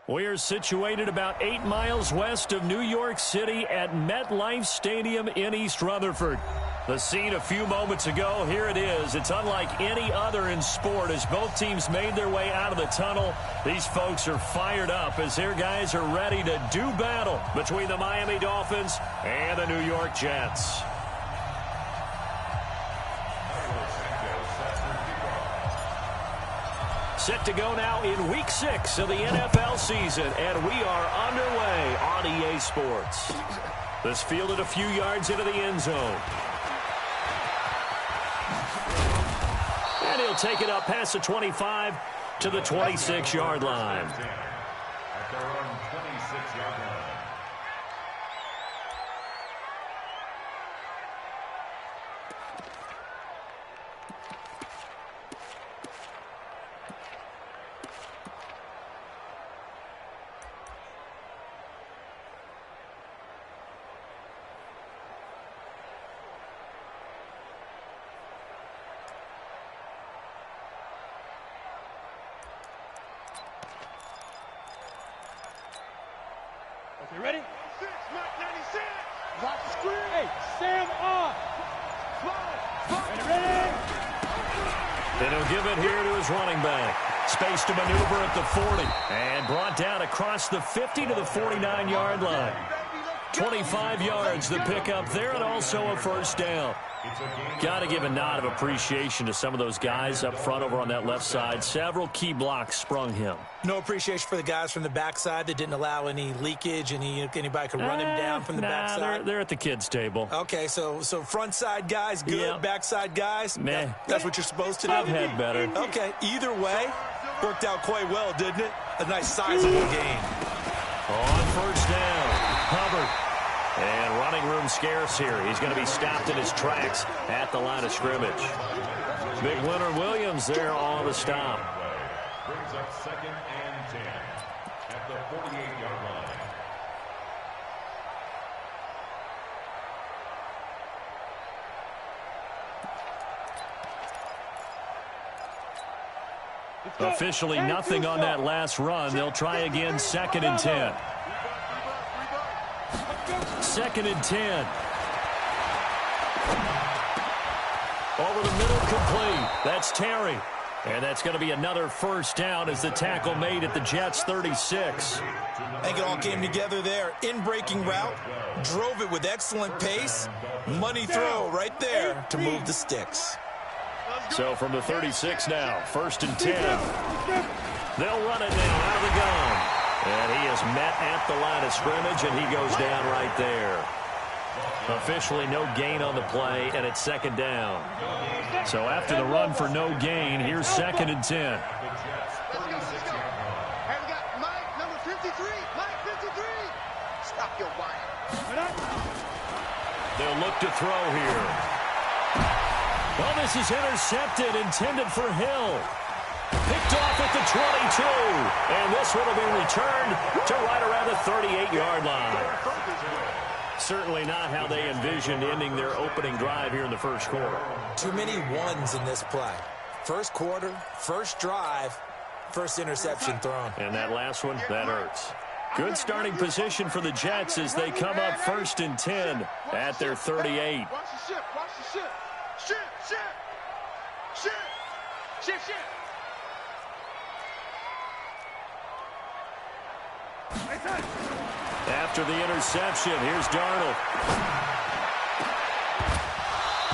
We are situated about 8 miles west of New York City at MetLife Stadium in East Rutherford. The scene a few moments ago, here it is. It's unlike any other in sport as both teams made their way out of the tunnel. These folks are fired up as their guys are ready to do battle between the Miami Dolphins and the New York Jets. Set to go now in Week 6 of the NFL season, and we are underway on EA Sports. This fielded a few yards into the end zone. And he'll take it up past the 25 to the 26-yard line. At their own 26-yard line. You ready? 6, Mike 96. Watch the screen. Hey, Sam on. Ready? Then he'll give it here to his running back. Space to maneuver at the 40. And brought down across the 50 to the 49-yard line. 25 yards the pickup there, and also a first down. Got to give a nod of appreciation to some of those guys up front over on that left side. Several key blocks sprung him. No appreciation for the guys from the backside that didn't allow any leakage, anybody could run him down from the backside. They're at the kids' table. Okay, so front side guys good, Yep. Backside guys, Meh. that's what you're supposed to do. I've had better. Okay, either way, worked out quite well, didn't it? A nice sizable gain. On first down, Hubbard. And running room scarce here. He's going to be stopped in his tracks at the line of scrimmage. Big Leonard Williams there on the stop. Brings up 2nd and 10 at the 48-yard line. Officially nothing on that last run. They'll try again 2nd and 10. 2nd and 10. Over the middle, complete. That's Terry. And that's going to be another first down as the tackle made at the Jets' 36. I think it all came together there. In-breaking route, drove it with excellent pace. Money throw right there to move the sticks. So from the 36 now, 1st and 10. They'll run it now out of the gun. And he is met at the line of scrimmage, and he goes down right there. Officially no gain on the play, and it's 2nd down. So after the run for no gain, here's 2nd and 10. Hey, we got Mike, number 53. Mike, 53. Stop your whine. They'll look to throw here. Well, this is intercepted, intended for Hill. Picked off at the 22. And this one will be returned to right around the 38-yard line. Certainly not how they envisioned ending their opening drive here in the first quarter. Too many ones in this play. First quarter, first drive, first interception thrown. And that last one, that hurts. Good starting position for the Jets as they come up 1st and 10 at their 38. Watch the ship. Watch the ship. Ship. After the interception, here's Darnold.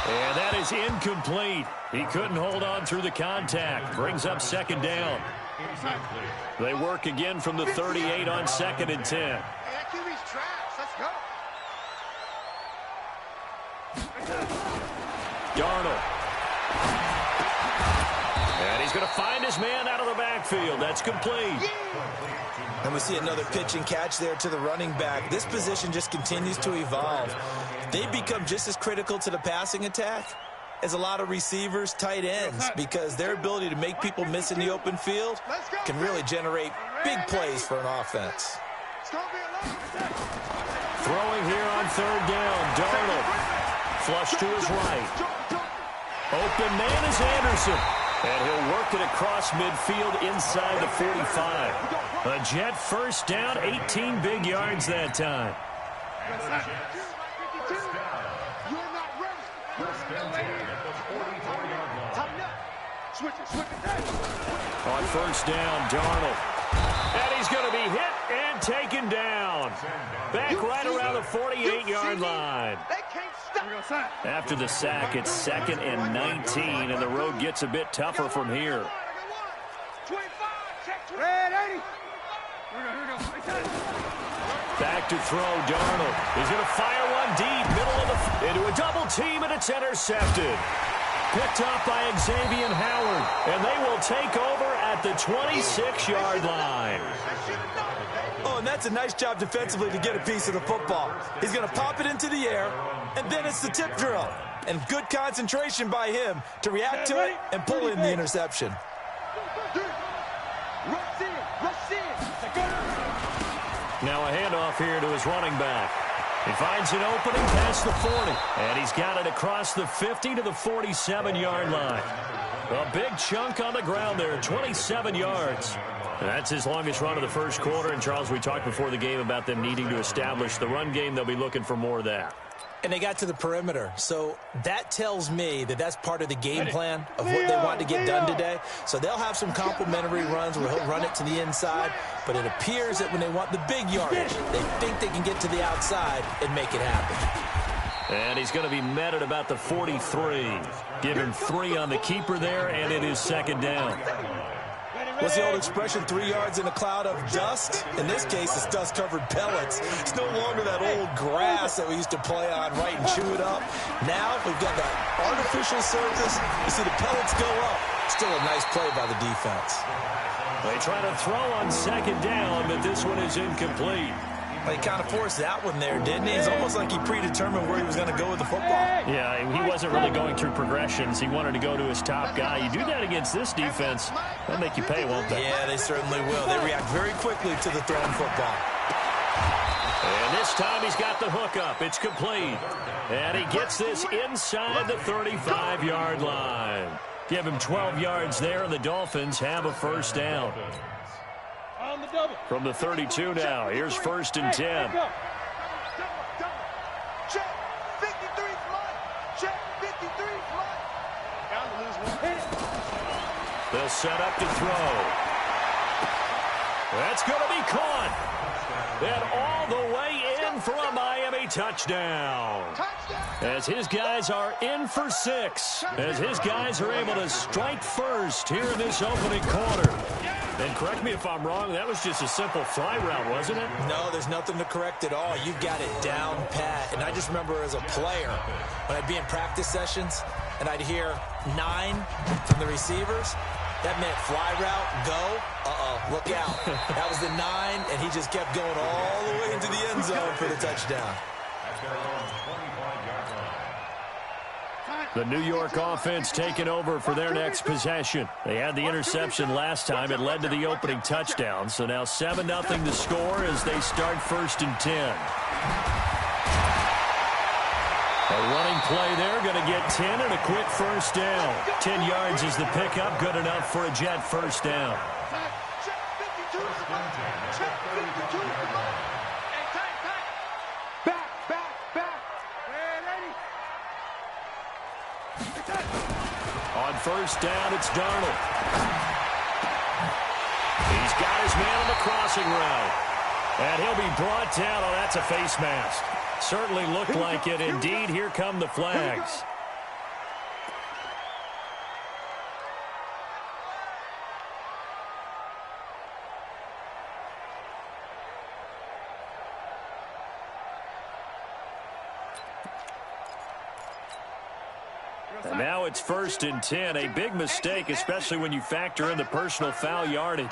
And that is incomplete. He couldn't hold on through the contact. Brings up 2nd down. They work again from the 38 on 2nd and 10. Hey, that QB's trash. Let's go. Darnold. And he's going to find his man out of the backfield. That's complete. And we see another pitch and catch there to the running back. This position just continues to evolve. They become just as critical to the passing attack as a lot of receivers, tight ends, because their ability to make people miss in the open field can really generate big plays for an offense. Throwing here on 3rd down, Darnold. Flush to his right. Open man is Anderson. And he'll work it across midfield inside the 45. A Jet first down, 18 big yards that time. On first down, Darnold. And he's going to be hit and taken down. Back right around the 48-yard line. After the sack, it's 2nd and 19, and the road gets a bit tougher from here. Back to throw, Darnold. He's going to fire one deep, middle of the into a double team, and it's intercepted. Picked up by Xavier Howard, and they will take over at the 26-yard line. Oh, and that's a nice job defensively to get a piece of the football. He's going to pop it into the air, and then it's the tip drill. And good concentration by him to react to it and pull in the interception. Now a handoff here to his running back. He finds an opening past the 40, and he's got it across the 50 to the 47-yard line. A big chunk on the ground there, 27 yards. And that's his longest run of the first quarter. And, Charles, we talked before the game about them needing to establish the run game. They'll be looking for more of that. And they got to the perimeter. So that tells me that that's part of the game plan of what they want to get done today. So they'll have some complementary runs where he'll run it to the inside. But it appears that when they want the big yardage, they think they can get to the outside and make it happen. And he's going to be met at about the 43. Give him 3 on the keeper there, and it is 2nd down. What's the old expression, 3 yards in a cloud of dust? In this case, it's dust-covered pellets. It's no longer that old grass that we used to play on, right, and chew it up. Now we've got that artificial surface. You see the pellets go up. Still a nice play by the defense. They try to throw on 2nd down, but this one is incomplete. He kind of forced that one there, didn't he? It's almost like he predetermined where he was going to go with the football. Yeah, he wasn't really going through progressions. He wanted to go to his top guy. You do that against this defense, they'll make you pay, won't they? Yeah, they certainly will. They react very quickly to the thrown football. And this time he's got the hook up. It's complete. And he gets this inside the 35-yard line. Give him 12 yards there, and the Dolphins have a first down. From the 32 now, here's 1st and 10. Check, 53 flat. Check, 53 flat. They'll set up to throw. That's going to be caught. And all the way in for a Miami touchdown. As his guys are in for 6. As his guys are able to strike first here in this opening quarter. And correct me if I'm wrong, that was just a simple fly route, wasn't it? No, there's nothing to correct at all. You've got it down pat. And I just remember as a player, when I'd be in practice sessions, and I'd hear 9 from the receivers, that meant fly route, go, look out. That was the 9, and he just kept going all the way into the end zone for the touchdown. The New York offense taking over for their next possession. They had the interception last time. It led to the opening touchdown. So now 7-0 to score as they start 1st and 10. A running play there, going to get 10 and a quick first down. 10 yards is the pickup, good enough for a Jet first down. On first down, it's Darnold. He's got his man on the crossing route. And he'll be brought down. Oh, that's a face mask. Certainly looked like it. Indeed, here come the flags. And now it's 1st and 10. A big mistake, especially when you factor in the personal foul yardage.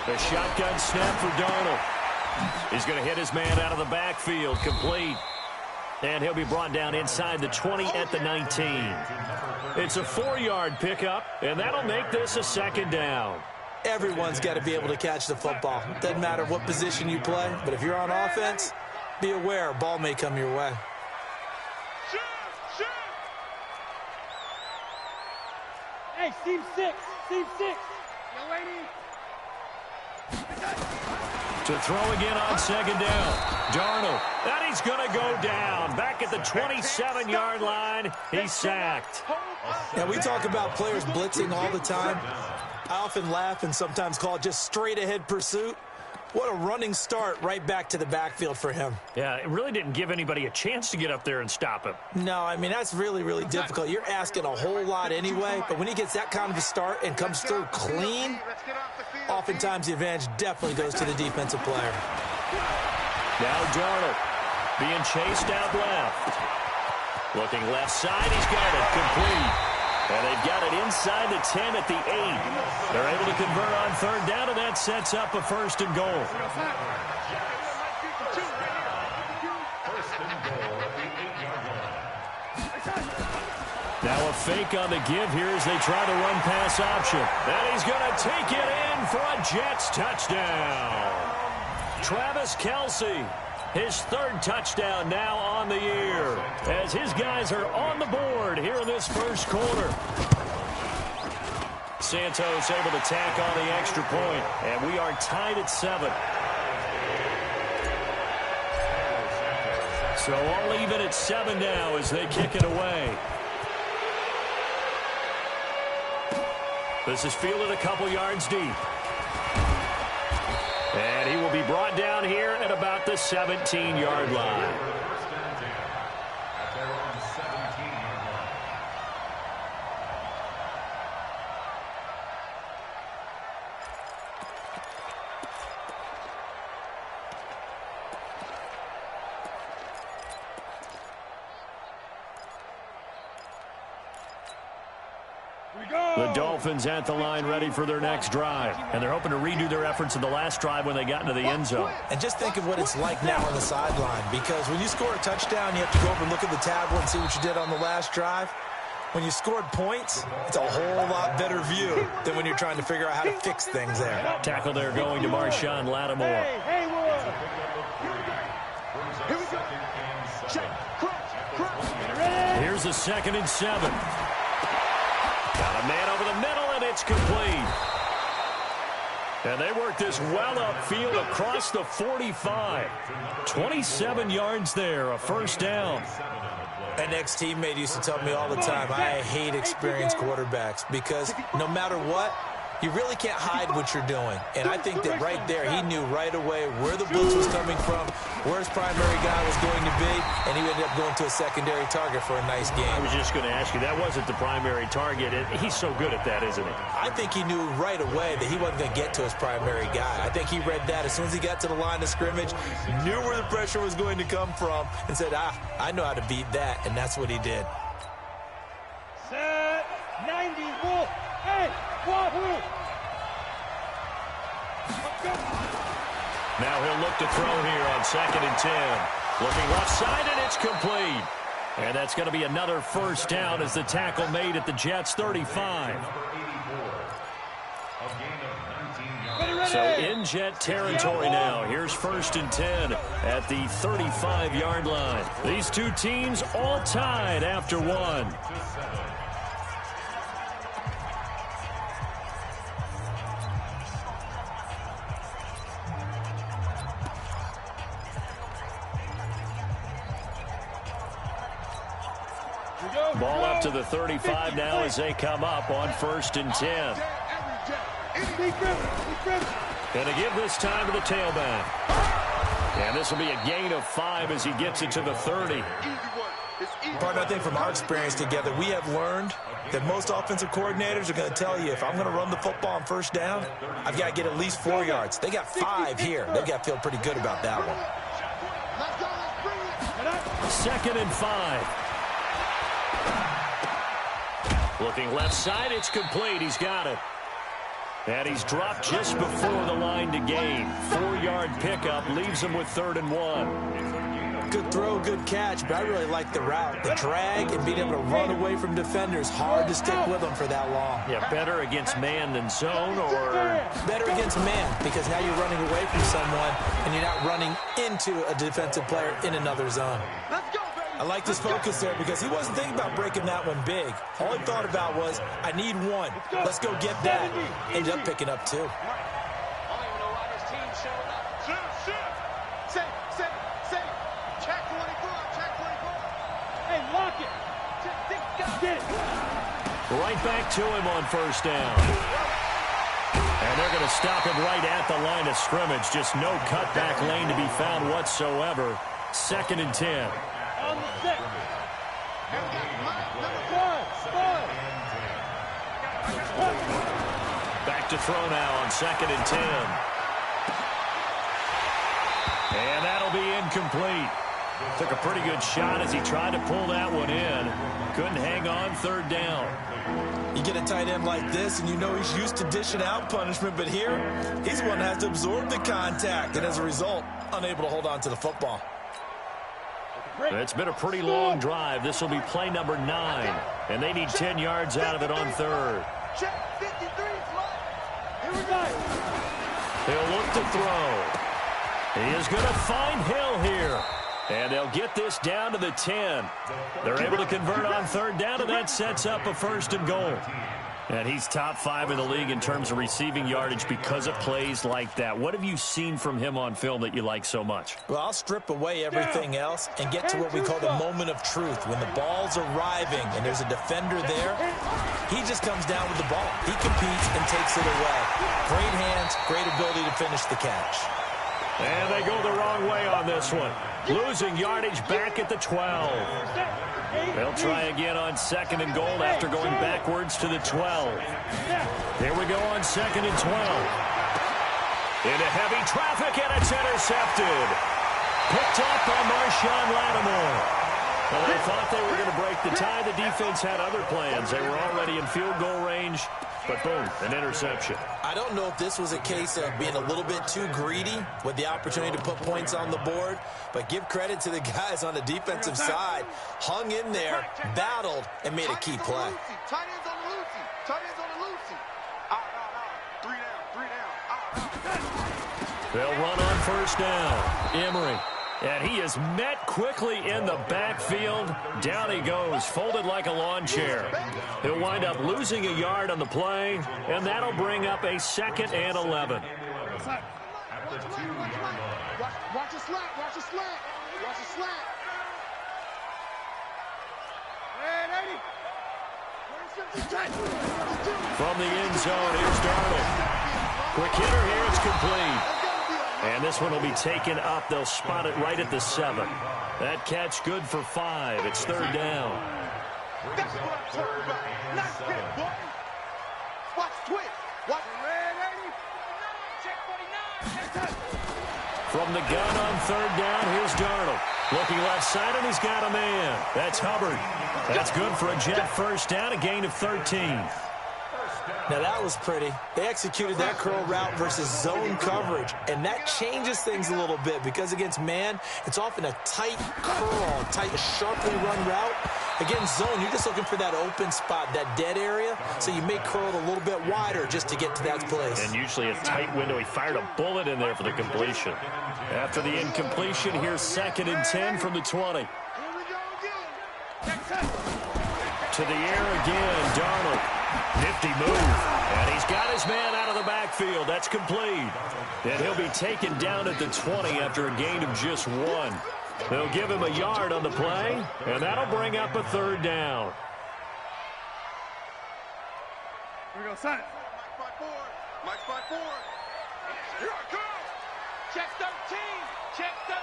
The shotgun snap for Darnold. He's going to hit his man out of the backfield. Complete. And he'll be brought down inside the 20 at the 19. It's a 4-yard pickup, and that'll make this a 2nd down. Everyone's got to be able to catch the football. Doesn't matter what position you play, but if you're on offense, be aware a ball may come your way. Hey, Steve 6. Steve 6. Yo, lady. To throw again on second down. Darnold. And he's going to go down. Back at the 27-yard line. He's sacked. Yeah, we talk about players blitzing all the time. I often laugh and sometimes call it just straight-ahead pursuit. What a running start right back to the backfield for him. Yeah, it really didn't give anybody a chance to get up there and stop him. No, I mean, that's really, really difficult. You're asking a whole lot anyway, but when he gets that kind of a start and comes through clean, oftentimes the advantage definitely goes to the defensive player. Now Darnold being chased out left. Looking left side, he's got it complete. And they've got it inside the 10 at the 8. They're able to convert on third down, and that sets up a 1st and goal. Now a fake on the give here as they try the run pass option. And he's going to take it in for a Jets touchdown. Travis Kelce, his 3rd touchdown now on the year, as his guys are on the board here in this first quarter. Santos able to tack on the extra point, and we are tied at 7. So all even at 7 now as they kick it away. This is fielded a couple yards deep. And he will be brought down here at about the 17-yard line. The Dolphins at the line ready for their next drive. And they're hoping to redo their efforts in the last drive when they got into the end zone. And just think of what it's like now on the sideline, because when you score a touchdown, you have to go over and look at the tablet and see what you did on the last drive. When you scored points, it's a whole lot better view than when you're trying to figure out how to fix things there. Tackle there going to Marshawn Lattimore. Hey, Haywood. Here we go. Check. Crunch. Here's a 2nd and 7. Got a man over the middle, and it's complete. And they work this well upfield across the 45. 27 yards there, a 1st down. An ex-teammate used to tell me all the time, I hate experienced quarterbacks because no matter what, you really can't hide what you're doing. And I think that right there, he knew right away where the blitz was coming from, where his primary guy was going to be, and he ended up going to a secondary target for a nice game. I was just going to ask you, that wasn't the primary target. He's so good at that, isn't he? I think he knew right away that he wasn't going to get to his primary guy. I think he read that as soon as he got to the line of scrimmage, knew where the pressure was going to come from, and said, I know how to beat that, and that's what he did. Set. 90. Wolf. Hey, Wahoo. Now he'll look to throw here on 2nd and 10. Looking left side, and it's complete. And that's going to be another 1st down as the tackle made at the Jets' 35. So in Jet territory now. Here's 1st and 10 at the 35-yard line. These two teams all tied after 1. Ball up to the 35 now as they come up on 1st and 10. Going to give this time to the tailback. And this will be a gain of 5 as he gets it to the 30. Partner, I think from our experience together, we have learned that most offensive coordinators are going to tell you, if I'm going to run the football on 1st down, I've got to get at least 4 yards. They got 5 here. They've got to feel pretty good about that one. 2nd and 5. Looking left side, it's complete. He's got it. And he's dropped just before the line to gain. 4-yard pickup leaves him with 3rd and 1. Good throw, good catch, but I really like the route. The drag and being able to run away from defenders, hard to stick with them for that long. Yeah, better against man than zone, or? Better against man, because now you're running away from someone and you're not running into a defensive player in another zone. Let's go, baby. I like this focus there because he wasn't thinking about breaking that one big. All he thought about was, I need one. Let's go get that. Ended up picking up 2. I don't even know why this team showed up. Safe. Check 24. Hey, lock it. Get it. Right back to him on first down. And they're going to stop him right at the line of scrimmage. Just no cutback lane to be found whatsoever. 2nd and 10. On the 6. Back to throw now on 2nd and 10. And that'll be incomplete. Took a pretty good shot as he tried to pull that one in. Couldn't hang on 3rd down. You get a tight end like this, and you know he's used to dishing out punishment, but here, he's the one that has to absorb the contact, and as a result, unable to hold on to the football. It's been a pretty long drive. This will be play number 9, and they need 10 yards out of it on 3rd. Check 53, Here we go. He'll look to throw. He is going to find Hill here. And they'll get this down to the 10. They're able to convert on 3rd down, and that sets up a 1st and goal. And he's top 5 in the league in terms of receiving yardage because of plays like that. What have you seen from him on film that you like so much? Well, I'll strip away everything else and get to what we call the moment of truth. When the ball's arriving and there's a defender there, he just comes down with the ball. He competes and takes it away. Great hands, great ability to finish the catch. And they go the wrong way on this one. Losing yardage back at the 12. They'll try again on 2nd and goal after going backwards to the 12. Here we go on 2nd and 12. Into heavy traffic, and it's intercepted. Picked up by Marshawn Lattimore. Well, they thought they were going to break the tie. The defense had other plans. They were already in field goal range. But boom, an interception. I don't know if this was a case of being a little bit too greedy with the opportunity to put points on the board, but give credit to the guys on the defensive side. Hung in there, battled, and made a key play. Tight ends on the Lucy. Tight ends on the Lucy. Three down. They'll run on 1st down. Emery. And he is met quickly in the backfield. Down he goes, folded like a lawn chair. He'll wind up losing a yard on the play, and that'll bring up a 2nd and 11. Watch the slant. Watch the slant. From the end zone, here's Darnold. Quick hitter here, it's complete. And this one will be taken up. They'll spot it right at the 7. That catch good for 5. It's 3rd down. That's what I'm talking about. Nice hit, boy. Watch twist. Watch red 80. Check 49. From the gun on 3rd down, here's Darnold. Looking left side, and he's got a man. That's Hubbard. That's good for a Jet 1st down, a gain of 13. Now that was pretty. They executed that curl route versus zone coverage, and that changes things a little bit because against man, it's often a tight curl, tight, sharply run route. Against zone, you're just looking for that open spot, that dead area, so you may curl it a little bit wider just to get to that place. And usually a tight window. He fired a bullet in there for the completion. After the incompletion, here's 2nd and 10 from the 20. To the air again, Darnold. Nifty move, and he's got his man out of the backfield. That's complete. And he'll be taken down at the 20 after a gain of just 1. They'll give him a yard on the play, and that'll bring up a 3rd down. Here we go, son. Mike 5-4. Here I come. Check 13. Check 13.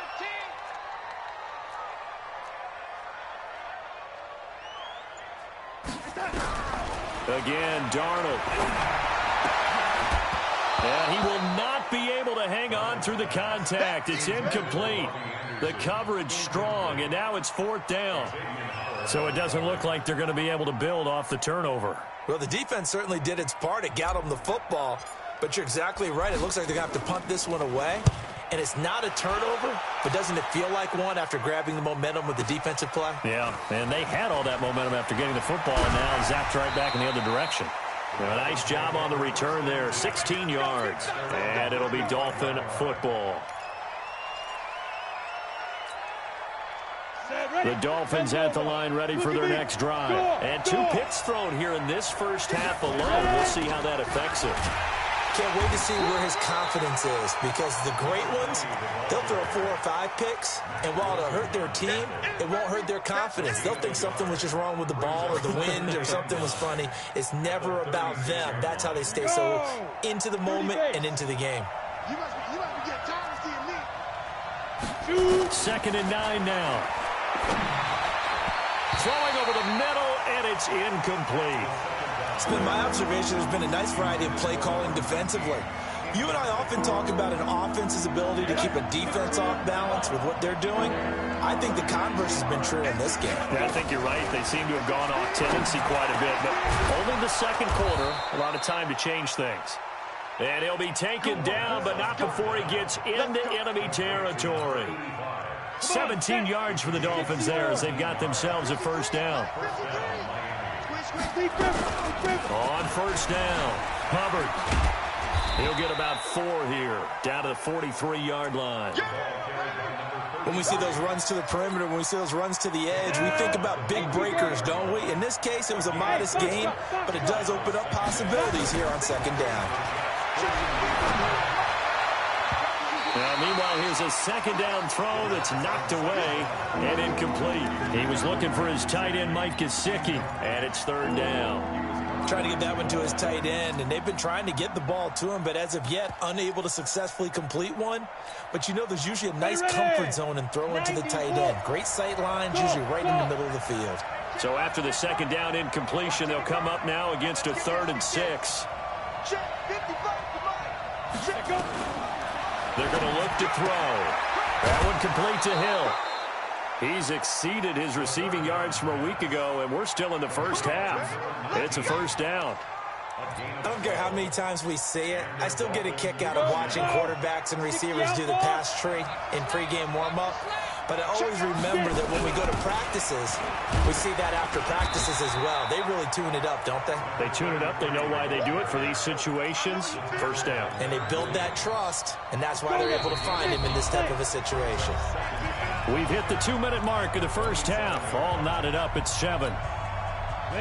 Again, Darnold. And he will not be able to hang on through the contact. It's incomplete. The coverage strong, and now it's 4th down. So it doesn't look like they're going to be able to build off the turnover. Well, the defense certainly did its part to get them the football, but you're exactly right. It looks like they're going to have to punt this one away. And it's not a turnover, but doesn't it feel like one after grabbing the momentum with the defensive play? Yeah, and they had all that momentum after getting the football, and now zapped right back in the other direction. A nice job on the return there, 16 yards. And it'll be Dolphin football. Set, The Dolphins at the line ready for their next drive. And 2 picks thrown here in this first half alone. We'll see how that affects it. Can't wait to see where his confidence is, because the great ones, they'll throw 4 or 5 picks, and while it'll hurt their team, it won't hurt their confidence. They'll think something was just wrong with the ball or the wind or something was funny. It's never about them. That's how they stay so into the moment and into the game. You must be getting tired of seeing me. 2nd and 9 now. Throwing over the middle, and it's incomplete. It's been my observation there's been a nice variety of play calling defensively. You and I often talk about an offense's ability to keep a defense off balance with what they're doing. I think the converse has been true in this game. Yeah, I think you're right. They seem to have gone off tendency quite a bit, but only the second quarter, a lot of time to change things. And he'll be taken down, but not before he gets into enemy territory. 17 yards for the Dolphins there as they've got themselves a first down. On first down, Hubbard. He'll get about 4 here, down to the 43-yard line. When we see those runs to the perimeter, when we see those runs to the edge, we think about big breakers, don't we? In this case, it was a modest gain, but it does open up possibilities here on 2nd down. Now, meanwhile, here's a 2nd down throw that's knocked away and incomplete. He was looking for his tight end, Mike Gesicki, and it's 3rd down. Trying to get that one to his tight end, and they've been trying to get the ball to him, but as of yet, unable to successfully complete one. But you know, there's usually a nice comfort zone in throwing to the tight end. Great sight lines, usually right in the middle of the field. So after the 2nd down incompletion, they'll come up now against a 3rd and 6. They're going to look to throw. That one complete to Hill. He's exceeded his receiving yards from a week ago, and we're still in the first half. It's a first down. I don't care how many times we see it. I still get a kick out of watching quarterbacks and receivers do the pass tree in pregame warm-up. But I always remember that when we go to practices, we see that after practices as well. They really tune it up, don't they? They tune it up. They know why they do it for these situations. First down. And they build that trust, and that's why they're able to find him in this type of a situation. We've hit the 2-minute mark of the first half. All knotted up at 7.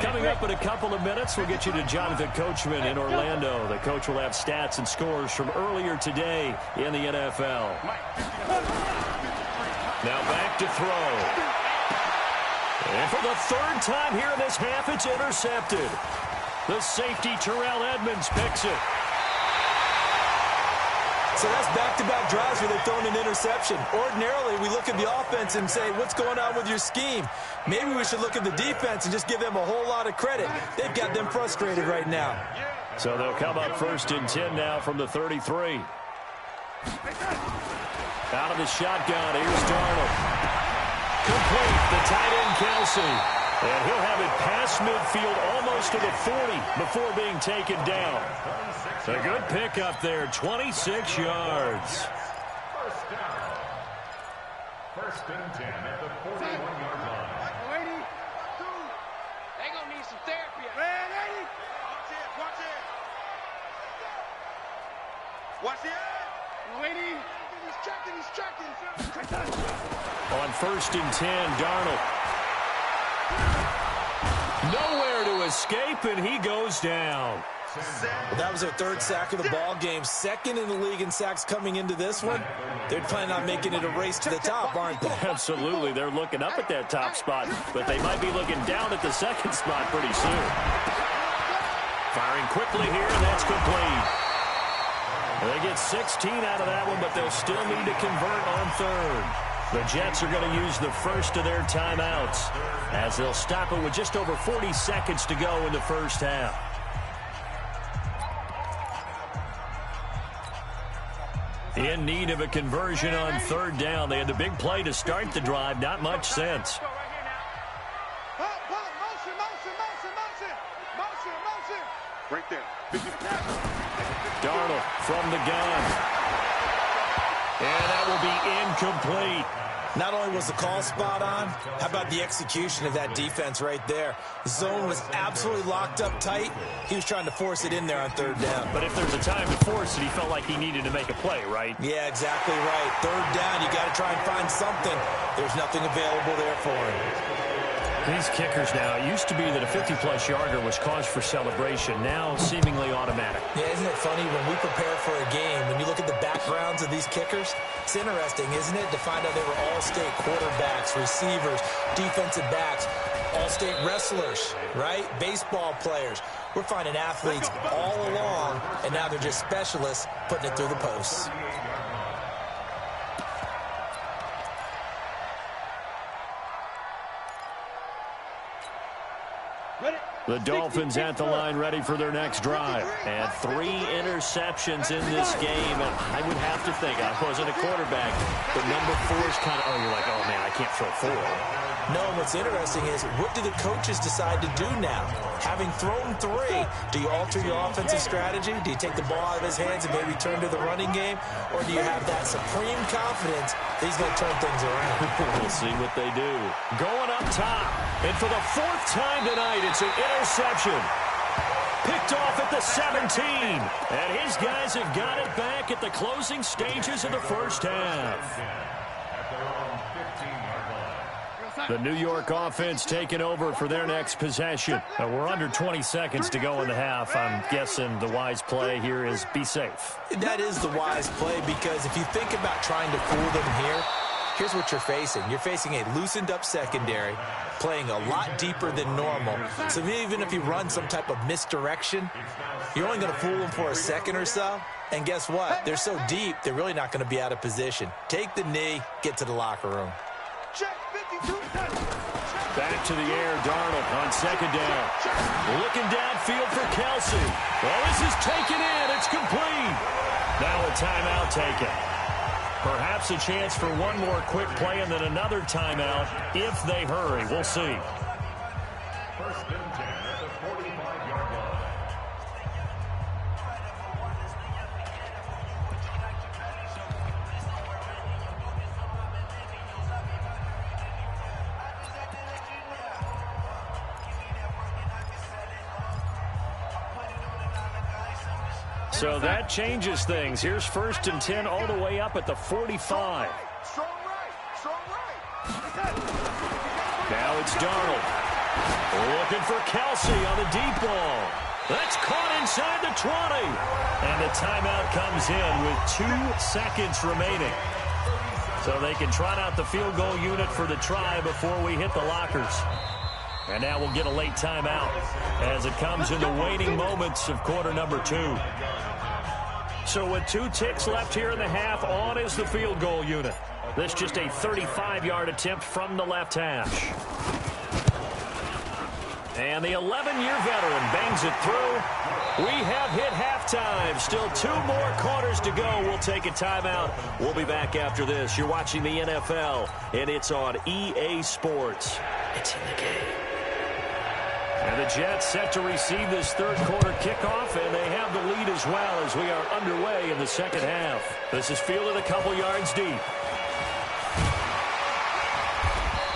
Coming up in a couple of minutes, we'll get you to Jonathan Coachman in Orlando. The coach will have stats and scores from earlier today in the NFL. Now back to throw. And for the 3rd time here in this half, it's intercepted. The safety, Terrell Edmonds, picks it. So that's back-to-back drives where they've thrown an interception. Ordinarily, we look at the offense and say, what's going on with your scheme? Maybe we should look at the defense and just give them a whole lot of credit. They've got them frustrated right now. So they'll come up 1st and 10 now from the 33. Out of the shotgun, here's Darnold. Complete, the tight end, Kelsey. And he'll have it past midfield, almost to the 40, before being taken down. A good pickup there, 26 yards. First down. 1st and 10 at the 41-yard line. They're going to need some therapy. Watch it. Lady. He's checking. On 1st and 10, Darnold. Nowhere to escape, and he goes down. Well, that was their 3rd sack of the ball game. 2nd in the league in sacks coming into this one. They're planning on making it a race to the top, aren't they? Absolutely. They're looking up at that top spot, but they might be looking down at the 2nd spot pretty soon. Firing quickly here, and that's complete. They get 16 out of that one, but they'll still need to convert on 3rd. The Jets are going to use the first of their timeouts as they'll stop it with just over 40 seconds to go in the first half. In need of a conversion on 3rd down. They had the big play to start the drive. Not much sense. Right there. Darnold from the gun. And that will be incomplete. Not only was the call spot on, how about the execution of that defense right there? The zone was absolutely locked up tight. He was trying to force it in there on third down. But if there's a time to force it, he felt like he needed to make a play, right? Yeah, exactly right. Third down, you got to try and find something. There's nothing available there for him. These kickers now, it used to be that a 50-plus yarder was cause for celebration. Now, seemingly automatic. Yeah, isn't it funny when we prepare for a game, when you look at the backgrounds of these kickers, it's interesting, isn't it, to find out they were all-state quarterbacks, receivers, defensive backs, all-state wrestlers, right? Baseball players. We're finding athletes all along, and now they're just specialists putting it through the posts. The Dolphins at the line ready for their next drive. And 3 interceptions in this game. And I would have to think, I wasn't a quarterback, but number 4 is kind of, you're like, oh, man, I can't throw 4. No, what's interesting is, what do the coaches decide to do now? Having thrown 3, do you alter your offensive strategy? Do you take the ball out of his hands and maybe turn to the running game? Or do you have that supreme confidence that he's going to turn things around? We'll see what they do. Going up top. And for the 4th time tonight, it's an interception. Picked off at the 17. And his guys have got it back at the closing stages of the first half. The New York offense taking over for their next possession. We're under 20 seconds to go in the half. I'm guessing the wise play here is be safe. That is the wise play, because if you think about trying to fool them here, here's what you're facing. You're facing a loosened up secondary, playing a lot deeper than normal. So even if you run some type of misdirection, you're only going to fool them for a second or so. And guess what? They're so deep, they're really not going to be out of position. Take the knee, get to the locker room. Back to the air, Darnold on second down. Looking downfield for Kelsey. Well, this is taken in. It's complete. Now a timeout taken. Perhaps a chance for one more quick play and then another timeout if they hurry. We'll see. First and 10 at the 45-yard line. So that changes things. Here's first and 10 all the way up at the 45. Strong right. Now it's Darnold. Looking for Kelsey on the deep ball. That's caught inside the 20. And the timeout comes in with 2 seconds remaining. So they can trot out the field goal unit for the try before we hit the lockers. And now we'll get a late timeout as it comes in the waning moments of quarter number 2. So with 2 ticks left here in the half, on is the field goal unit. This just a 35-yard attempt from the left hash. And the 11-year veteran bangs it through. We have hit halftime. Still 2 more quarters to go. We'll take a timeout. We'll be back after this. You're watching the NFL, and it's on EA Sports. It's in the game. And the Jets set to receive this third quarter kickoff, and they have the lead as well as we are underway in the second half. This is fielded a couple yards deep.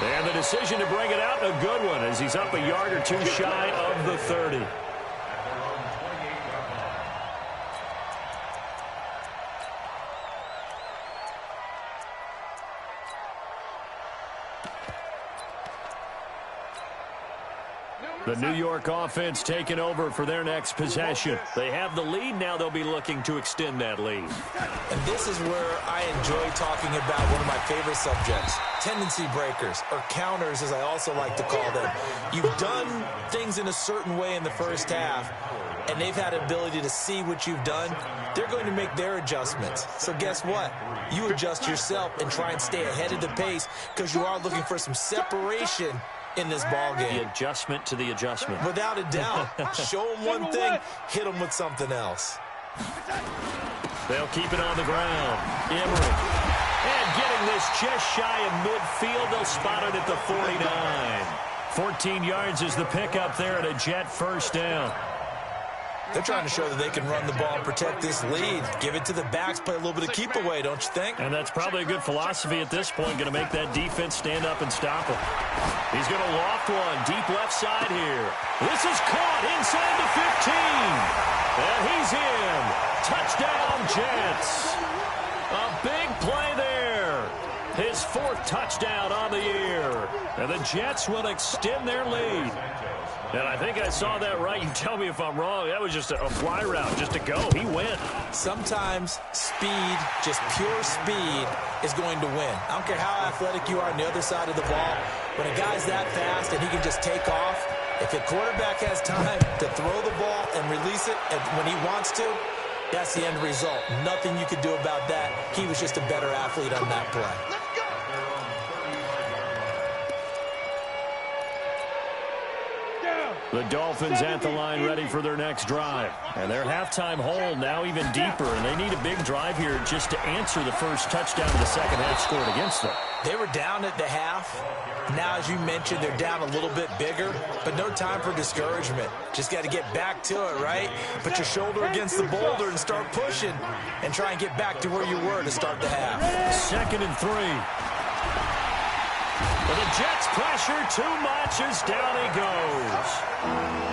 And the decision to bring it out, a good one, as he's up a yard or 2 shy of the 30. The New York offense taking over for their next possession. They have the lead. Now they'll be looking to extend that lead. And this is where I enjoy talking about one of my favorite subjects, tendency breakers, or counters as I also like to call them. You've done things in a certain way in the first half, and they've had an ability to see what you've done. They're going to make their adjustments. So guess what? You adjust yourself and try and stay ahead of the pace because you are looking for some separation in this ball game. The adjustment to the adjustment. Without a doubt. Show them one thing, hit them with something else. They'll keep it on the ground. Emery. And getting this just shy of midfield. They'll spot it at the 49. 14 yards is the pickup there at a Jet first down. They're trying to show that they can run the ball and protect this lead. Give it to the backs, play a little bit of keep away, don't you think? And that's probably a good philosophy at this point, going to make that defense stand up and stop him. He's going to loft one, deep left side here. This is caught inside the 15. And he's in. Touchdown, Jets. A big play there. His 4th touchdown on the year. And the Jets will extend their lead. And I think I saw that right. You tell me if I'm wrong. That was just a fly route, just to go. He went. Sometimes speed, just pure speed, is going to win. I don't care how athletic you are on the other side of the ball. When a guy's that fast and he can just take off, if a quarterback has time to throw the ball and release it when he wants to, that's the end result. Nothing you could do about that. He was just a better athlete on that play. The Dolphins at the line ready for their next drive. And their halftime hole now even deeper, and they need a big drive here just to answer the first touchdown of the second half scored against them. They were down at the half. Now, as you mentioned, they're down a little bit bigger, but no time for discouragement. Just got to get back to it, right? Put your shoulder against the boulder and start pushing and try and get back to where you were to start the half. 2nd and 3. But the Jets pressure too much as down he goes.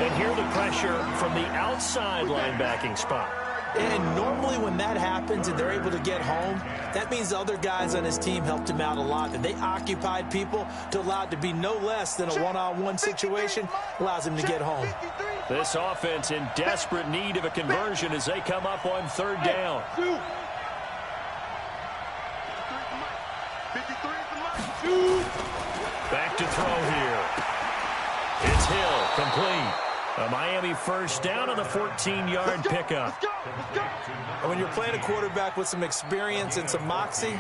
And here the pressure from the outside linebacking spot. And normally when that happens and they're able to get home, that means the other guys on his team helped him out a lot. That they occupied people to allow it to be no less than a one-on-one situation, allows him to get home. This offense in desperate need of a conversion as they come up on 3rd down. Back to throw here. It's Hill, complete. A Miami 1st down on the 14-yard pickup. And when you're playing a quarterback with some experience and some moxie,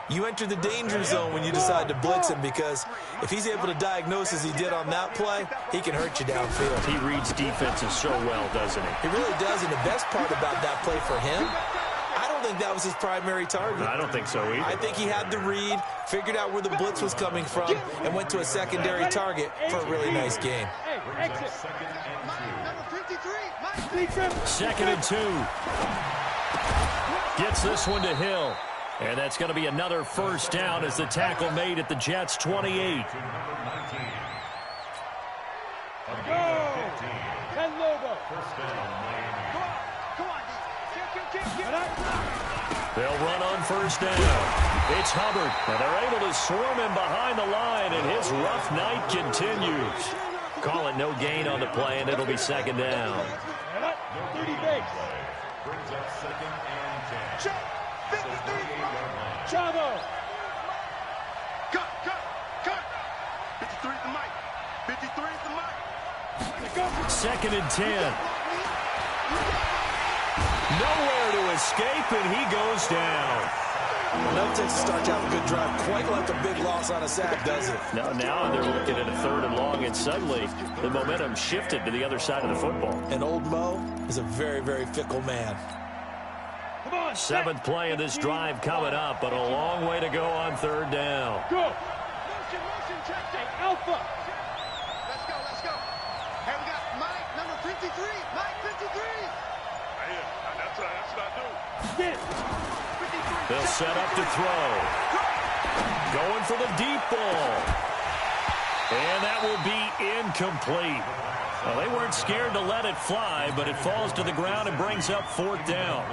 you enter the danger zone when you decide to blitz him, because if he's able to diagnose as he did on that play, he can hurt you downfield. He reads defenses so well, doesn't he? He really does, and the best part about that play for him, I don't think that was his primary target. I don't think so either. I think he had the read, figured out where the blitz was coming from, and went to a secondary target for a really nice game. 2nd and 2. Gets this one to Hill. And that's going to be another 1st down as the tackle made at the Jets' 28. They'll run on 1st down. It's Hubbard. And they're able to swarm him behind the line, and his rough night continues. Call it no gain on the play, and it'll be 2nd down. Chavo. Cut. 53 is the mic. 53 is the mic. 2nd and 10. Nowhere to escape, and he goes down. Never takes a start to have a good drive, quite like a big loss on a sack, does it? Now they're looking at a 3rd and long, and suddenly the momentum shifted to the other side of the football. And old Mo is a very, very fickle man. 7th play of this drive coming up, but a long way to go on 3rd down. Go. Motion, check, alpha. Let's go. Hey, we got Mike, number 53. Mike, 53. That's what I do. Get it. They'll set up to throw. Going for the deep ball. And that will be incomplete. Well, they weren't scared to let it fly, but it falls to the ground and brings up 4th down.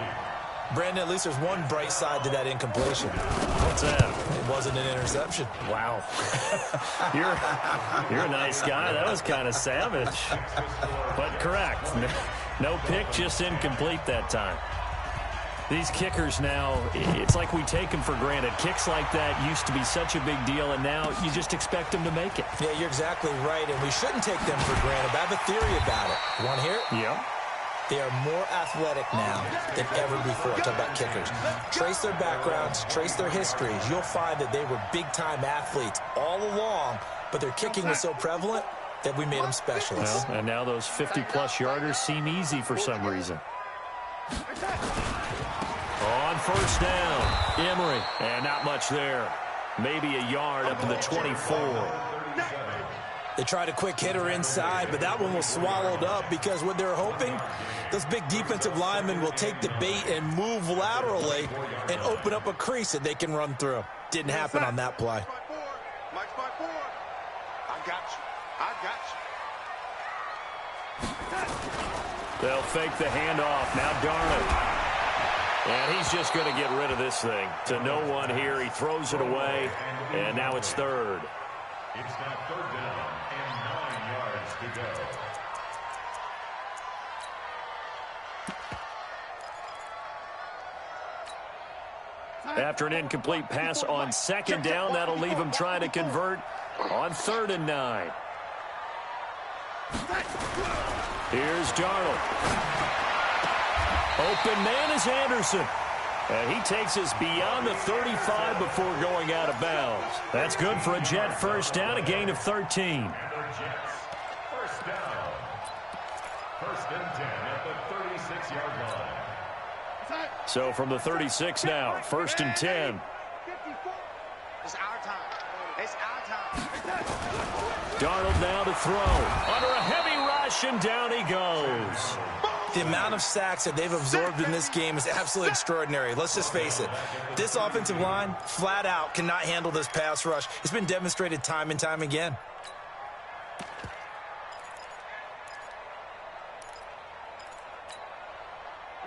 Brandon, at least there's one bright side to that incompletion. What's that? It wasn't an interception. Wow. You're a nice guy. That was kind of savage. But correct. No pick, just incomplete that time. These kickers now, it's like we take them for granted. Kicks like that used to be such a big deal, and now you just expect them to make it. Yeah, you're exactly right, and we shouldn't take them for granted. But I have a theory about it. You want to hear it? Yeah. They are more athletic now than ever before. Talk about kickers. Trace their backgrounds, trace their histories. You'll find that they were big-time athletes all along, but their kicking was so prevalent that we made them specialists. Well, and now those 50-plus yarders seem easy for some reason. On 1st down, Emery, and not much there. Maybe a yard up to the 24. They tried a quick hitter inside, but that one was swallowed up because what they're hoping, those big defensive linemen will take the bait and move laterally and open up a crease that they can run through. Didn't happen on that play. Mike's by 4. I got you. I got you. They'll fake the handoff. Now Darnold. And he's just going to get rid of this thing. To no one here. He throws it away. And now it's third. It's now 3rd down and 9 yards to go. After an incomplete pass on 2nd down, that'll leave him trying to convert on 3rd and 9. Here's Darnold. Open man is Anderson. And he takes us beyond the 35 before going out of bounds. That's good for a Jet first down, a gain of 13. And the Jets, first down. 1st and 10 at the 36-yard line. So from the 36 now, 1st and 10. It's our time. It's our time. Darnold now to throw. Under a heavy rush, and down he goes. The amount of sacks that they've absorbed in this game is absolutely extraordinary. Let's just face it. This offensive line, flat out, cannot handle this pass rush. It's been demonstrated time and time again.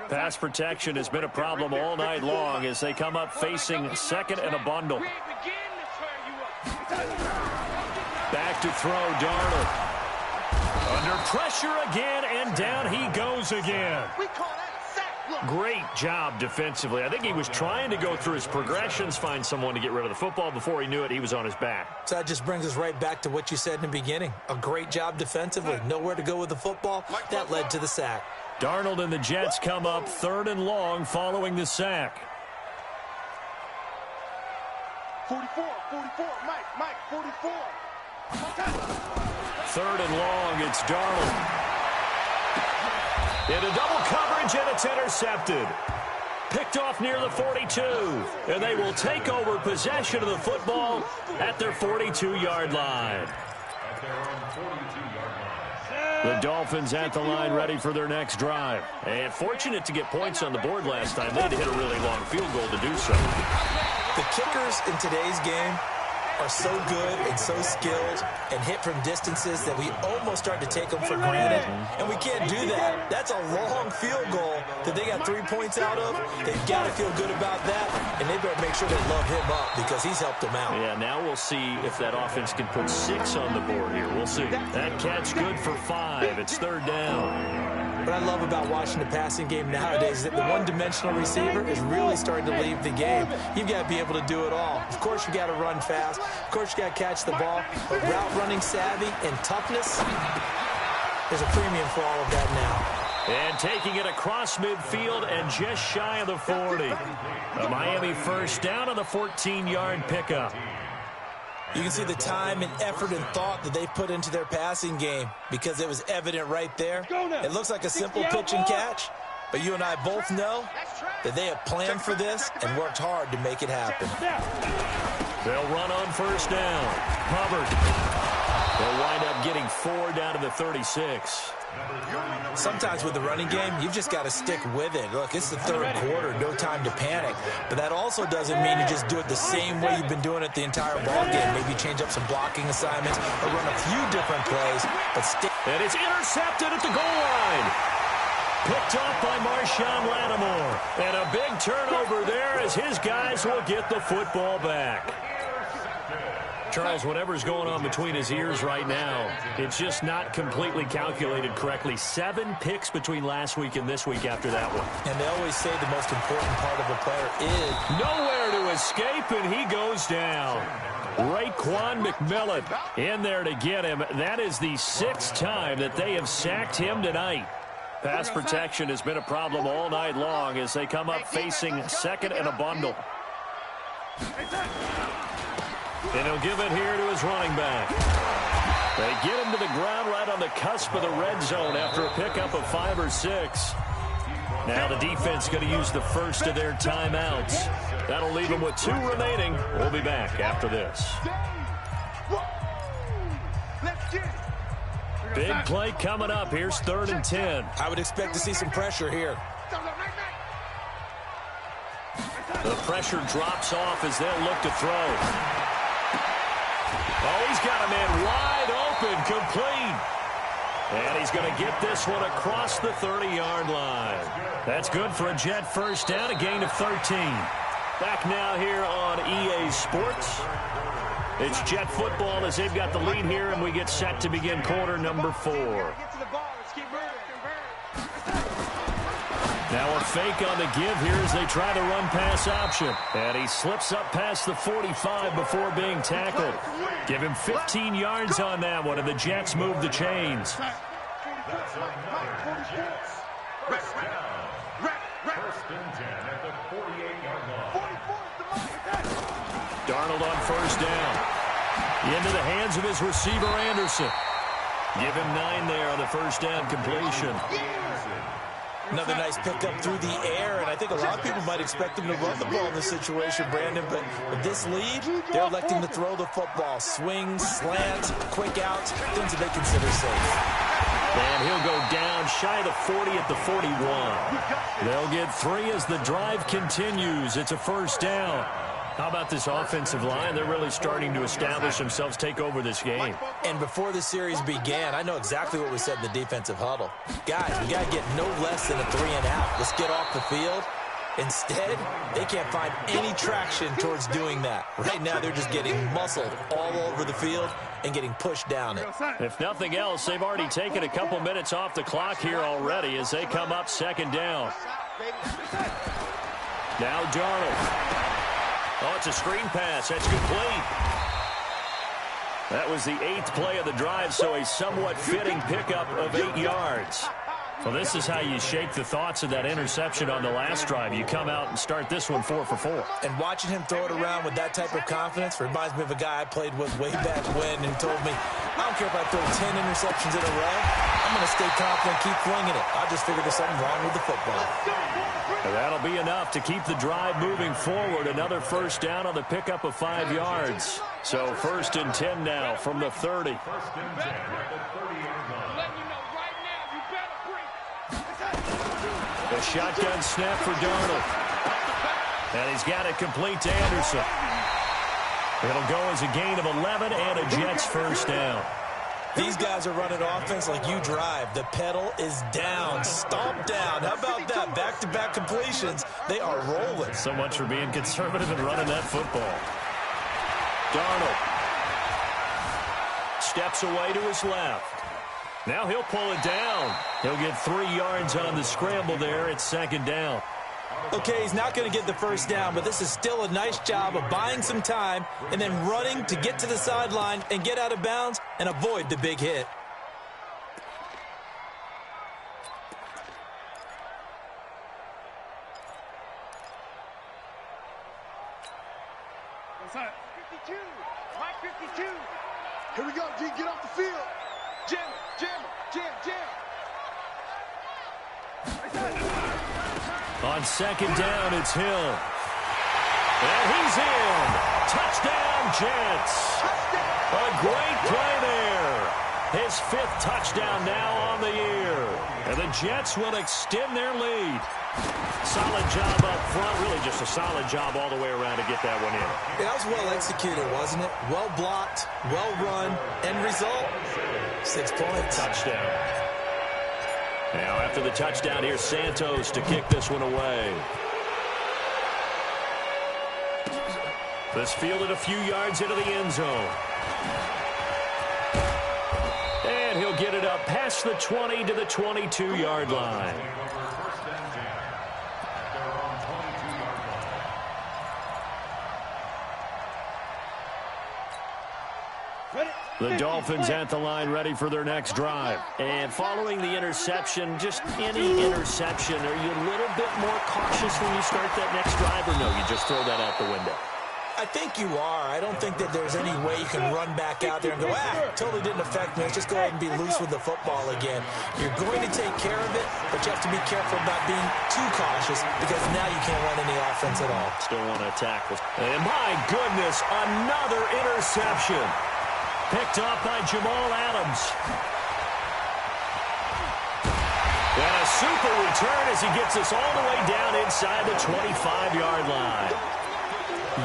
Pass protection has been a problem all night long as they come up facing 2nd and a bundle. Back to throw, Darnold. Under pressure again, and down he goes again. We call that sack. Look. Great job defensively. I think he was trying to go through his progressions, find someone to get rid of the football. Before he knew it, he was on his back. So that just brings us right back to what you said in the beginning. A great job defensively. Nowhere to go with the football. That led to the sack. Darnold and the Jets come up 3rd and long following the sack. 44, Mike, 44. 3rd and long, it's Darnold. Into double coverage, and it's intercepted. Picked off near the 42. And they will take over possession of the football at their 42-yard line. At their own 42-yard line. The Dolphins at the line ready for their next drive. And fortunate to get points on the board last time. They had to hit a really long field goal to do so. The kickers in today's game are so good and so skilled and hit from distances that we almost start to take them for granted. And we can't do that. That's a long field goal that they got 3 points out of. They've got to feel good about that, and they better make sure they love him up because he's helped them out. Yeah, now we'll see if that offense can put 6 on the board here. We'll see. That catch good for 5. It's 3rd down. What I love about watching the passing game nowadays is that the one-dimensional receiver is really starting to leave the game. You've got to be able to do it all. Of course, you got to run fast. Of course, you got to catch the ball. But route running savvy and toughness, there's a premium for all of that now. And taking it across midfield and just shy of the 40. A Miami first down on the 14-yard pickup. You can see the time and effort and thought that they put into their passing game because it was evident right there. It looks like a simple pitch and catch, but you and I both know that they have planned for this and worked hard to make it happen. They'll run on first down. Hubbard. They'll wind up getting 4 down to the 36. Sometimes with the running game, you've just got to stick with it. Look, it's the 3rd quarter, no time to panic. But that also doesn't mean you just do it the same way you've been doing it the entire ball game. Maybe change up some blocking assignments or run a few different plays, but stick. And it's intercepted at the goal line. Picked off by Marshawn Lattimore. And a big turnover there as his guys will get the football back. Charles, whatever's going on between his ears right now, it's just not completely calculated correctly. 7 picks between last week and this week after that one. And they always say the most important part of a player is nowhere to escape, and he goes down. Raekwon McMillan in there to get him. That is the 6th time that they have sacked him tonight. Pass protection has been a problem all night long as they come up facing 2nd and a bundle. And he'll give it here to his running back. They get him to the ground right on the cusp of the red zone after a pickup of 5 or 6. Now the defense going to use the first of their timeouts. That'll leave them with 2 remaining. We'll be back after this. Let's Big play coming up. Here's 3rd and 10. I would expect to see some pressure here. The pressure drops off as they'll look to throw. Oh, he's got a man wide open, complete. And he's going to get this one across the 30-yard line. That's good for a Jet first down, a gain of 13. Back now here on EA Sports. It's Jet football as they've got the lead here, and we get set to begin quarter number 4. Now a fake on the give here as they try the run-pass option. And he slips up past the 45 before being tackled. Give him 15 yards on that one, and the Jets move the chains. That's another Jets. First down. First and 10 at the 48-yard line. Darnold on first down. Into the hands of his receiver, Anderson. Give him 9 there on the first down completion. Another nice pickup through the air, and I think a lot of people might expect him to run the ball in this situation, Brandon, but with this lead, they're electing to throw the football. Swing, slant, quick outs, things that they consider safe. And he'll go down shy of the 40 at the 41. They'll get 3 as the drive continues. It's a first down. How about this offensive line? They're really starting to establish themselves, take over this game. And before the series began, I know exactly what we said in the defensive huddle. Guys, we got to get no less than a 3-and-out. Let's get off the field. Instead, they can't find any traction towards doing that. Right now, they're just getting muscled all over the field and getting pushed down it. If nothing else, they've already taken a couple minutes off the clock here already as they come up second down. Now Darnold. Oh, it's a screen pass. That's complete. That was the 8th play of the drive, so a somewhat fitting pickup of 8 yards. Well, this is how you shake the thoughts of that interception on the last drive. You come out and start this one 4 for 4. And watching him throw it around with that type of confidence reminds me of a guy I played with way back when and told me, I don't care if I throw 10 interceptions in a row. I'm going to stay confident, keep flinging it. I just figured there's something wrong with the football. And that'll be enough to keep the drive moving forward. Another first down on the pickup of 5 yards. So 1st and 10 now from the 30. First and 10 at the 30-yard line. A shotgun snap for Darnold. And he's got it complete to Anderson. It'll go as a gain of 11 and a Jets first down. These guys are running offense like you drive. The pedal is down, stomp down. How about that? Back-to-back completions. They are rolling. So much for being conservative and running that football. Darnold steps away to his left. Now he'll pull it down. He'll get 3 yards on the scramble there. It's second down. Okay, he's not going to get the first down, but this is still a nice job of buying some time and then running to get to the sideline and get out of bounds and avoid the big hit. Mike 52. Here we go, G. Get off the field. Jam. On second down, it's Hill. And he's in. Touchdown, Jets. A great play there. His 5th touchdown now on the year. And the Jets will extend their lead. Solid job up front. Really just a solid job all the way around to get that one in. That was well executed, wasn't it? Well blocked, well run. End result, 6 points. Touchdown. Now after the touchdown, here's Santos to kick this one away. This fielded a few yards into the end zone. And he'll get it up past the 20 to the 22-yard line. The Dolphins at the line ready for their next drive. And following the interception, just any interception, are you a little bit more cautious when you start that next drive, or no, you just throw that out the window? I think you are. I don't think that there's any way you can run back out there and go, totally didn't affect me. Let's just go ahead and be loose with the football again. You're going to take care of it, but you have to be careful about being too cautious because now you can't run any offense at all. Still want to tackle. And my goodness, another interception. Picked off by Jamal Adams. And a super return as he gets us all the way down inside the 25-yard line.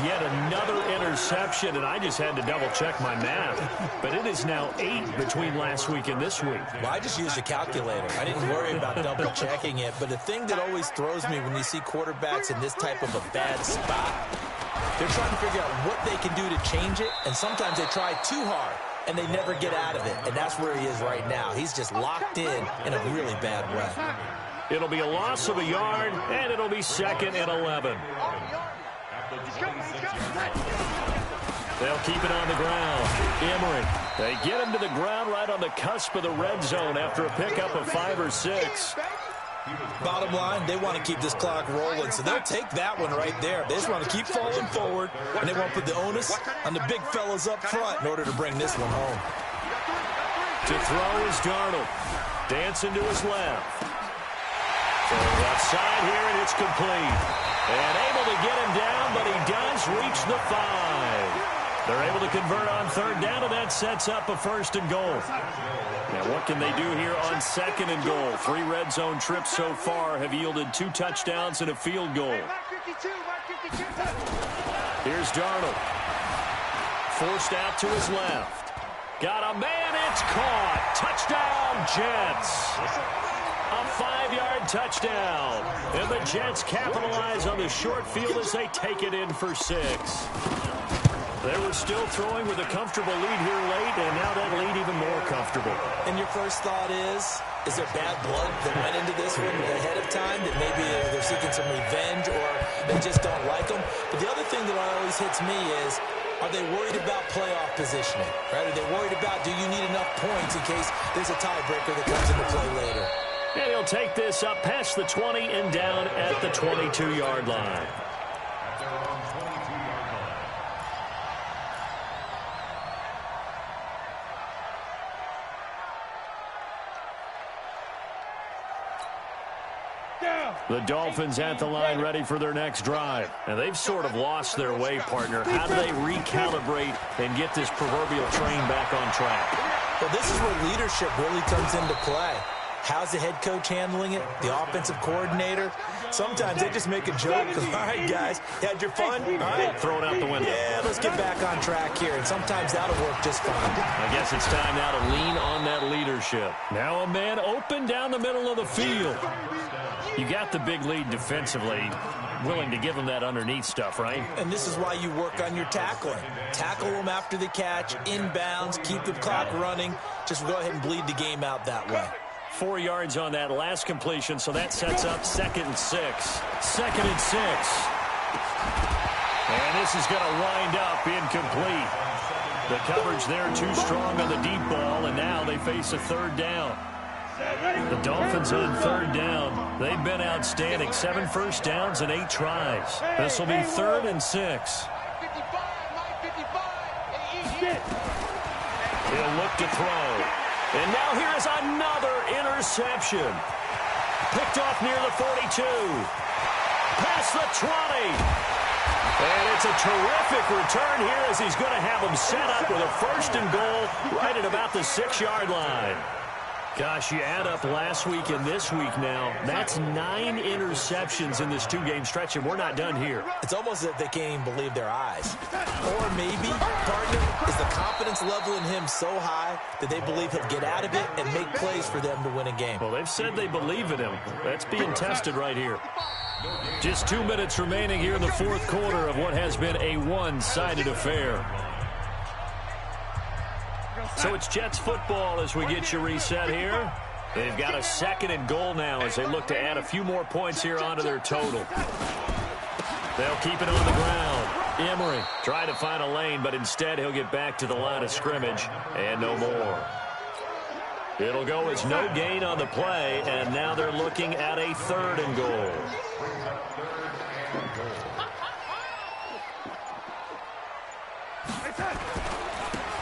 Yet another interception, and I just had to double-check my math. But it is now 8 between last week and this week. Well, I just used a calculator. I didn't worry about double-checking it. But the thing that always throws me when you see quarterbacks in this type of a bad spot, they're trying to figure out what they can do to change it, and sometimes they try too hard, and they never get out of it. And that's where he is right now. He's just locked in a really bad way. It'll be a loss of a yard, and it'll be 2nd and 11. They'll keep it on the ground. Emory, they get him to the ground right on the cusp of the red zone after a pickup of 5 or 6. Bottom line, they want to keep this clock rolling, so they'll take that one right there. They just want to keep falling forward, and they want to put the onus on the big fellas up front in order to bring this one home. To throw is Darnold. Dancing to his left. To the left side here, and it's complete. And able to get him down, but he does reach the 5. They're able to convert on 3rd down, and that sets up a 1st and goal. Now, what can they do here on 2nd and goal? 3 red zone trips so far have yielded 2 touchdowns and a field goal. Here's Darnold. Forced out to his left. Got a man, it's caught. Touchdown, Jets. A 5-yard touchdown. And the Jets capitalize on the short field as they take it in for 6. They were still throwing with a comfortable lead here late, and now that lead even more comfortable. And your first thought is there bad blood that went into this one ahead of time, that maybe they're seeking some revenge or they just don't like them? But the other thing that always hits me is, are they worried about playoff positioning? Right? Are they worried about, do you need enough points in case there's a tiebreaker that comes into play later? And he'll take this up past the 20 and down at the 22-yard line. The Dolphins at the line ready for their next drive. And they've sort of lost their way, partner. How do they recalibrate and get this proverbial train back on track? Well, this is where leadership really comes into play. How's the head coach handling it? The offensive coordinator? Sometimes they just make a joke. All right, guys, you had your fun? All right. Throw it out the window. Yeah, let's get back on track here. And sometimes that'll work just fine. I guess it's time now to lean on that leadership. Now a man open down the middle of the field. You got the big lead defensively. Willing to give them that underneath stuff, right? And this is why you work on your tackling. Tackle them after the catch, inbounds, keep the clock running. Just go ahead and bleed the game out that way. 4 yards on that last completion, so that sets up 2nd and 6. 2nd and 6. And this is going to wind up incomplete. The coverage there too strong on the deep ball, and now they face a 3rd down. The Dolphins on 3rd down. They've been outstanding. 7 first downs and 8 tries. This will be 3rd and 6. He'll look to throw. And now here is another interception. Picked off near the 42. Past the 20. And it's a terrific return here as he's going to have them set up with a 1st and goal right at about the 6-yard line. Gosh, you add up last week and this week now. That's 9 interceptions in this 2-game stretch, and we're not done here. It's almost as if they can't even believe their eyes. Or maybe, partner, is the confidence level in him so high that they believe he'll get out of it and make plays for them to win a game. Well, they've said they believe in him. That's being tested right here. Just 2 minutes remaining here in the 4th quarter of what has been a one-sided affair. So it's Jets football as we get you reset here. They've got a 2nd and goal now as they look to add a few more points here onto their total. They'll keep it on the ground. Emory trying to find a lane, but instead he'll get back to the line of scrimmage and no more. It'll go as no gain on the play, and now they're looking at a 3rd and goal.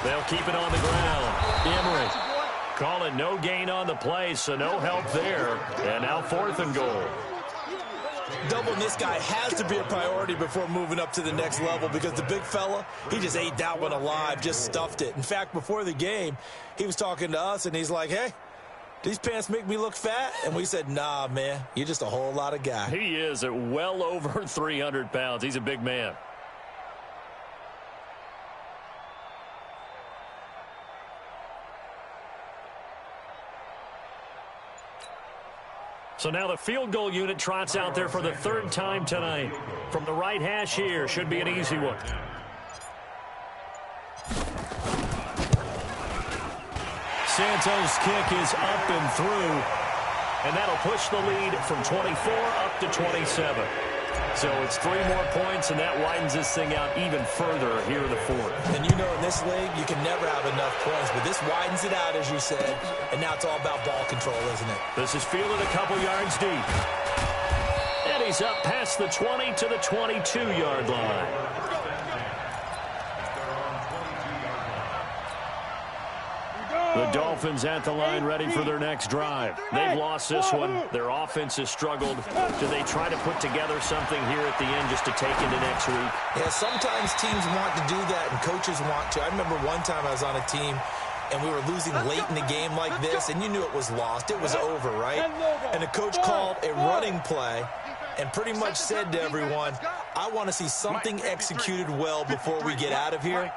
They'll keep it on the ground. Emory calling no gain on the play, so no help there. And now 4th and goal. doubling this guy has to be a priority before moving up to the next level because the big fella, he just ate that one alive, just stuffed it. In fact, before the game, he was talking to us, and he's like, hey, these pants make me look fat? And we said, nah, man, you're just a whole lot of guy. He is at well over 300 pounds. He's a big man. So now the field goal unit trots out there for the third time tonight. From the right hash here, should be an easy one. Santos' kick is up and through, and that'll push the lead from 24 up to 27. So it's 3 more points, and that widens this thing out even further here in the fourth. And you know, in this league, you can never have enough points, but this widens it out, as you said, and now it's all about ball control, isn't it? This is fielded a couple yards deep. And he's up past the 20 to the 22-yard line. The Dolphins at the line ready for their next drive. They've lost this one. Their offense has struggled. Do they try to put together something here at the end just to take into next week? Yeah, sometimes teams want to do that and coaches want to. I remember one time I was on a team and we were losing late in the game like this, and you knew it was lost. It was over, right? And the coach called a running play and pretty much said to everyone, I want to see something executed well before we get out of here.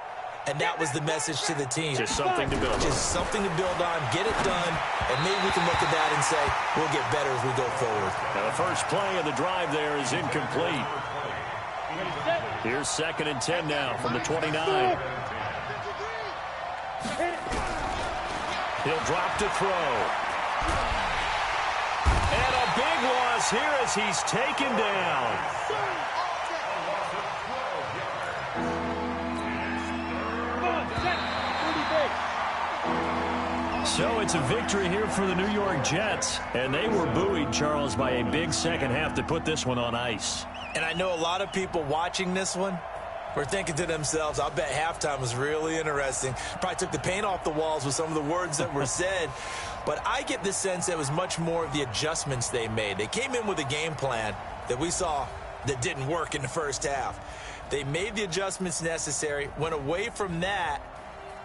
And that was the message to the team. Just something to build on. Just something to build on, get it done, and maybe we can look at that and say, we'll get better as we go forward. Now the first play of the drive there is incomplete. Here's 2nd and 10 now from the 29. He'll drop to throw. And a big loss here as he's taken down. So it's a victory here for the New York Jets. And they were buoyed, Charles, by a big second half to put this one on ice. And I know a lot of people watching this one were thinking to themselves, I bet halftime was really interesting. Probably took the paint off the walls with some of the words that were said. But I get the sense that it was much more of the adjustments they made. They came in with a game plan that we saw that didn't work in the first half. They made the adjustments necessary, went away from that,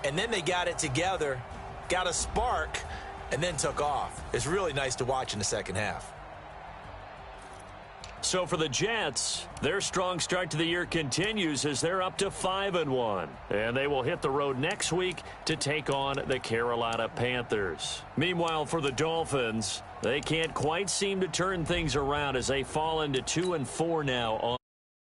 and then they got it together, got a spark, and then took off. It's really nice to watch in the second half. So for the Jets, their strong start to the year continues as they're up to 5-1. And they will hit the road next week to take on the Carolina Panthers. Meanwhile, for the Dolphins, they can't quite seem to turn things around as they fall into 2-4 now on